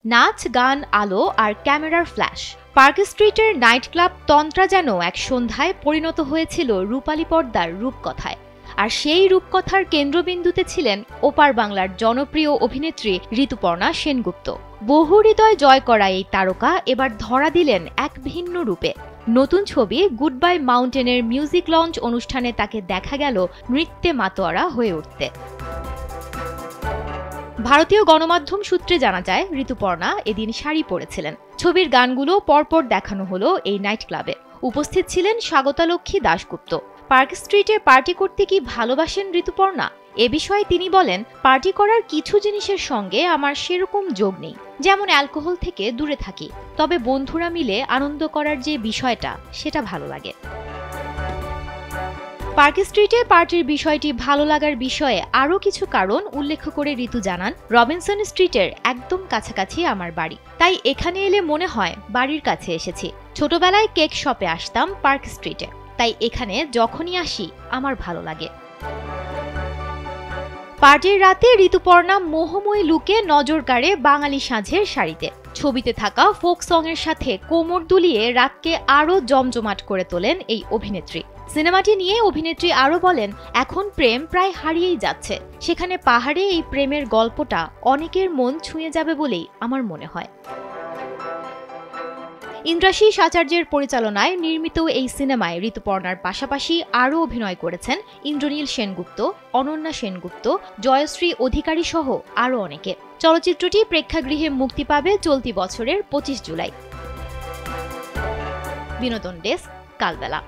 নাচ, গান, আলো আর ক্যামেরার ফ্ল্যাশ। পার্ক স্ট্রিটের নাইট ক্লাব তন্ত্রা যেন এক সন্ধ্যায় পরিণত হয়েছিল রূপালী পর্দার রূপকথায়। আর সেই রূপকথার কেন্দ্রবিন্দুতে ছিলেন ওপার বাংলার জনপ্রিয় অভিনেত্রী ঋতুপর্ণা সেনগুপ্ত। বহু হৃদয় জয় করা এই তারকা এবার ধরা দিলেন এক ভিন্ন রূপে। নতুন ছবি গুড বাই মাউন্টেনের মিউজিক লঞ্চ অনুষ্ঠানে তাকে দেখা গেল নৃত্যে মাতোয়ারা হয়ে উঠতে। ভারতীয় গণমাধ্যম সূত্রে জানা যায়, ঋতুপর্ণা এদিন শাড়ি পরেছিলেন। ছবির গানগুলো পরপর দেখানো হলো এই নাইট ক্লাবে। উপস্থিত ছিলেন স্বাগতালক্ষ্মী দাশগুপ্ত। পার্ক স্ট্রিটে পার্টি করতে কি ভালোবাসেন ঋতুপর্ণা? এ বিষয়ে তিনি বলেন, পার্টি করার কিছু জিনিসের সঙ্গে আমার সেরকম যোগ নেই, যেমন অ্যালকোহল থেকে দূরে থাকি, তবে বন্ধুরা মিলে আনন্দ করার যে বিষয়টা সেটা ভালো লাগে। পার্ক স্ট্রিটে পার্টির বিষয়টি ভালো লাগার বিষয়ে আরও কিছু কারণ উল্লেখ করে ঋতু জানান, রবিনসন স্ট্রিটের একদম কাছাকাছি আমার বাড়ি, তাই এখানে এলে মনে হয় বাড়ির কাছে এসেছি। ছোটবেলায় কেক শপে আসতাম পার্ক স্ট্রিটে, তাই এখানে যখনই আসি আমার ভালো লাগে। পার্টির রাতে ঋতুপর্ণা মোহময়ী লুকে নজর কাড়ে বাঙালি সাঁঝের শাড়িতে। ছবিতে থাকা ফোক সঙের সাথে কোমর দুলিয়ে রাতকে আরও জমজমাট করে তোলেন এই অভিনেত্রী। সিনেমাটি নিয়ে অভিনেত্রী আরও বলেন, এখন প্রেম প্রায় হারিয়েই যাচ্ছে, সেখানে পাহাড়ে এই প্রেমের গল্পটা অনেকের মন ছুঁয়ে যাবে বলেই আমার মনে হয়। ইন্দ্রাশিস আচার্যের পরিচালনায় নির্মিত এই সিনেমায় ঋতুপর্ণার পাশাপাশি আরও অভিনয় করেছেন ইন্দ্রনীল সেনগুপ্ত, অনন্যা সেনগুপ্ত, জয়শ্রী অধিকারী সহ আরও অনেকে। চলচ্চিত্রটি প্রেক্ষাগৃহে মুক্তি পাবে চলতি বছরের 25 জুলাই। বিনোদন ডেস্ক, কালবেলা।